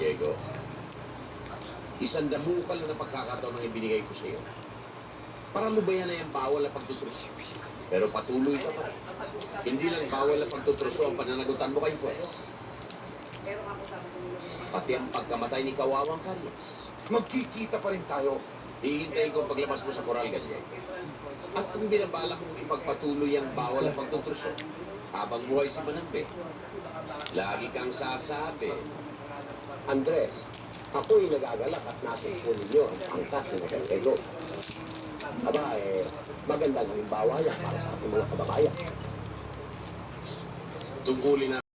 Diego, isang dabukal na pagkakataon ang ibinigay ko sa iyo. Para lubayan na yung bawal na pagtutruso. Pero patuloy ka pa rin. Hindi lang bawal na pagtutruso ang pananagutan mo kay Fuez. Pati ang pagkamatay ni Kawawang Carlos. Magkikita pa rin tayo. Hihintayin ko ang paglabas mo sa Coral Gallego. At kung binabala kong ipagpatuloy ang bawal na pagtutruso, habang buhay si Manampe, lagi kang sasabi, Andres, ako'y nagagalak at nasungko ninyo ang angkat ni Gallego. Aba, maganda lang yung bawa yan para sa ating mga kababayan. tungkulin na